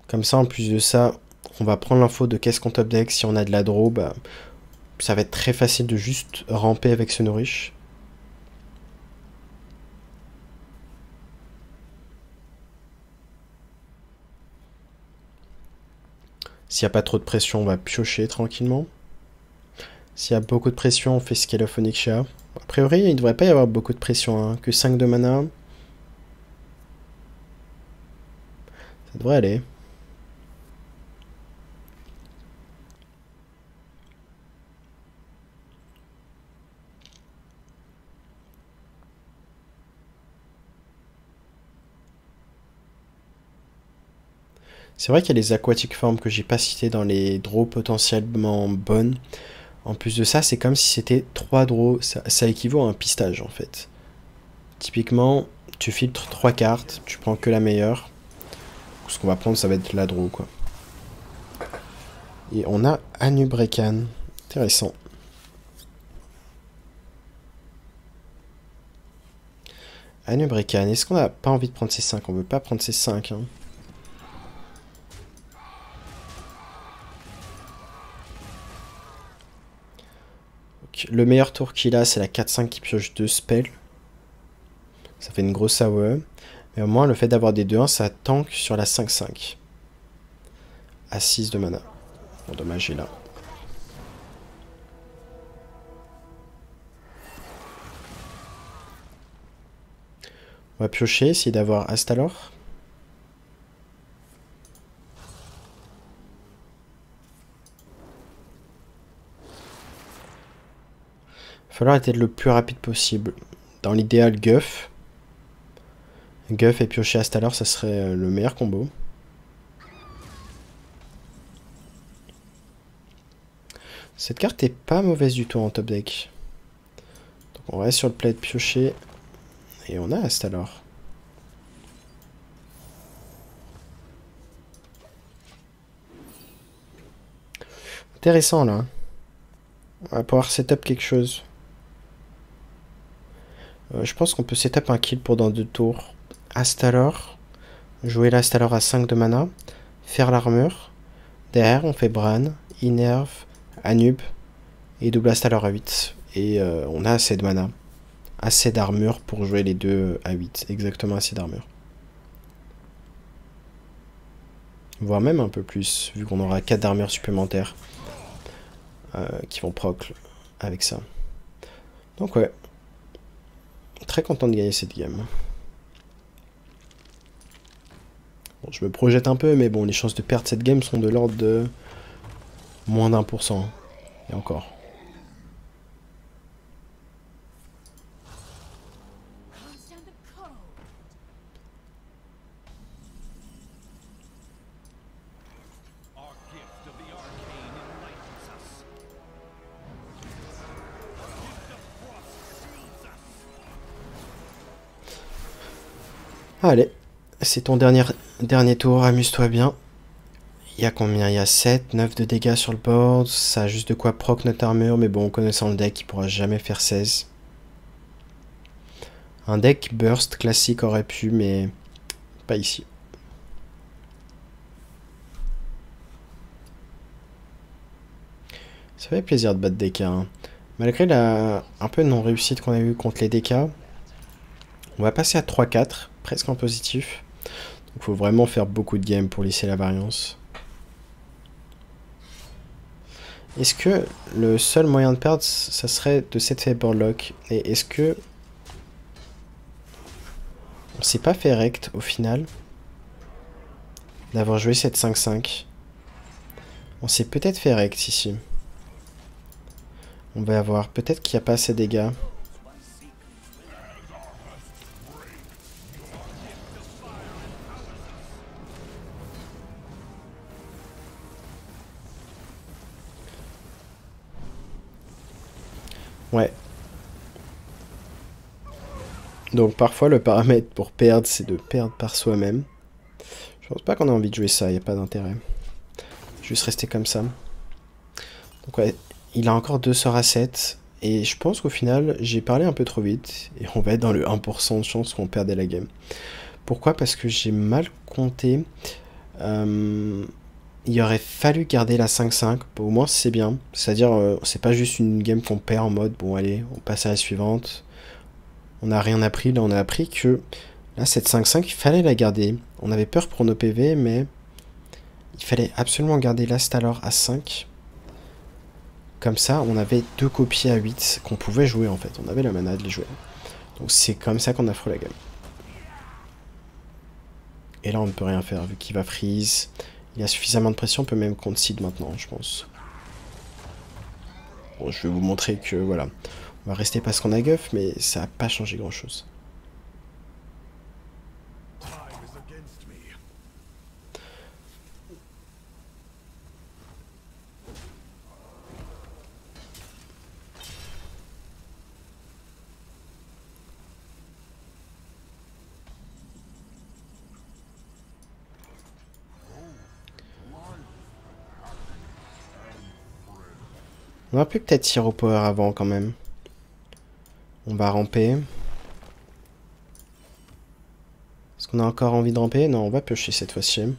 Comme ça, en plus de ça, on va prendre l'info de qu'est-ce qu'on top deck. Si on a de la draw, bah, ça va être très facile de juste ramper avec ce nourriche. S'il n'y a pas trop de pression, on va piocher tranquillement. S'il y a beaucoup de pression, on fait Scale of Onyxia. A priori, il ne devrait pas y avoir beaucoup de pression, hein. Que 5 de mana. Ça devrait aller. C'est vrai qu'il y a les aquatic forms que j'ai pas citées dans les draws potentiellement bonnes. En plus de ça, c'est comme si c'était 3 draws. Ça équivaut à un pistage en fait. Typiquement, tu filtres 3 cartes, tu prends que la meilleure. Ce qu'on va prendre, ça va être la draw quoi. Et on a Anubrekan. Intéressant. Anubrekan, est-ce qu'on n'a pas envie de prendre ces 5? On veut pas prendre ces 5. Hein. Le meilleur tour qu'il a, c'est la 4-5 qui pioche 2 spells. Ça fait une grosse AOE. Mais au moins, le fait d'avoir des 2-1, ça tank sur la 5-5. À 6 de mana. Bon, dommage, il est là. On va piocher, essayer d'avoir Astalor. Il va falloir être le plus rapide possible. Dans l'idéal, Guff. Guff et piocher Astalor, ça serait le meilleur combo. Cette carte est pas mauvaise du tout en top deck. Donc on reste sur le play de piocher. Et on a Astalor. Intéressant là. On va pouvoir setup quelque chose. Je pense qu'on peut setup un kill pour dans 2 tours. Astalor. Jouer l'Astalor à 5 de mana. Faire l'armure. Derrière, on fait Bran, Inerve, Anub. Et double Astalor à 8. Et on a assez de mana. Assez d'armure pour jouer les deux à 8. Exactement assez d'armure. Voire même un peu plus, vu qu'on aura 4 d'armure supplémentaires. Qui vont proc avec ça. Donc ouais. Très content de gagner cette game. Bon, je me projette un peu, mais bon, les chances de perdre cette game sont de l'ordre de moins d'1%. Et encore. Allez, c'est ton dernier tour, amuse-toi bien. Il y a combien? Il y a 7, 9 de dégâts sur le board. Ça a juste de quoi proc notre armure, mais bon, connaissant le deck, il pourra jamais faire 16. Un deck burst classique aurait pu, mais pas ici. Ça fait plaisir de battre DK. Hein. Malgré la un peu non-réussite qu'on a eu contre les DK, on va passer à 3-4, presque en positif. Donc il faut vraiment faire beaucoup de games pour lisser la variance. Est-ce que le seul moyen de perdre, ça serait de cette Fable Lock? Et est-ce que on s'est pas fait rect au final d'avoir joué cette 5-5? On s'est peut-être fait rect ici. On va voir. Peut-être qu'il n'y a pas assez de dégâts. Ouais. Donc parfois le paramètre pour perdre, c'est de perdre par soi-même. Je pense pas qu'on a envie de jouer ça, il n'y a pas d'intérêt. Juste rester comme ça. Donc ouais, il a encore 2 sorts à 7. Et je pense qu'au final, j'ai parlé un peu trop vite. Et on va être dans le 1% de chance qu'on perdait la game. Pourquoi? Parce que j'ai mal compté. Il aurait fallu garder la 5-5. Au moins c'est bien. C'est-à-dire, c'est pas juste une game qu'on perd en mode, bon allez, on passe à la suivante. On n'a rien appris. Là, on a appris que là, cette 5-5, il fallait la garder. On avait peur pour nos PV, mais il fallait absolument garder l'Astalor à 5. Comme ça, on avait 2 copies à 8 qu'on pouvait jouer en fait. On avait la mana de les jouer. Donc c'est comme ça qu'on affronte la game. Et là, on ne peut rien faire vu qu'il va freeze. Il a suffisamment de pression, on peut même concede maintenant, je pense. Bon, je vais vous montrer que voilà. On va rester parce qu'on a guff, mais ça n'a pas changé grand-chose. On aurait pu peut-être Hero Power avant quand même. On va ramper. Est-ce qu'on a encore envie de ramper? Non, on va piocher cette fois-ci.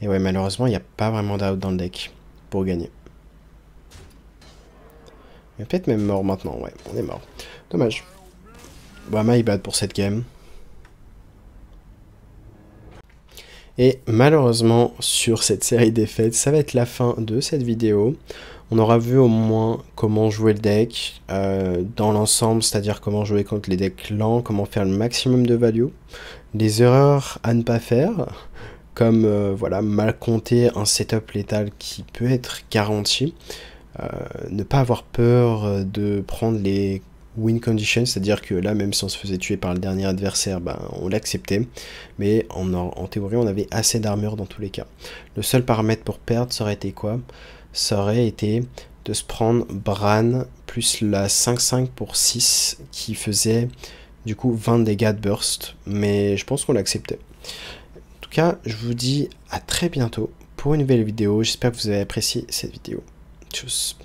Et ouais, malheureusement, il n'y a pas vraiment d'out dans le deck pour gagner. On est peut-être même mort maintenant. Ouais, on est mort. Dommage. Bah, my bad pour cette game. Et malheureusement, sur cette série de défaites, ça va être la fin de cette vidéo. On aura vu au moins comment jouer le deck dans l'ensemble, c'est-à-dire comment jouer contre les decks lents, comment faire le maximum de value, les erreurs à ne pas faire, comme voilà, mal compter un setup létal qui peut être garanti, ne pas avoir peur de prendre les win conditions, c'est-à-dire que là, même si on se faisait tuer par le dernier adversaire, ben, on l'acceptait, mais en théorie, on avait assez d'armure dans tous les cas. Le seul paramètre pour perdre, ça aurait été quoi? Ça aurait été de se prendre Bran plus la 5-5 pour 6 qui faisait du coup 20 dégâts de burst, mais je pense qu'on l'acceptait. En tout cas, je vous dis à très bientôt pour une nouvelle vidéo. J'espère que vous avez apprécié cette vidéo. Tchuss.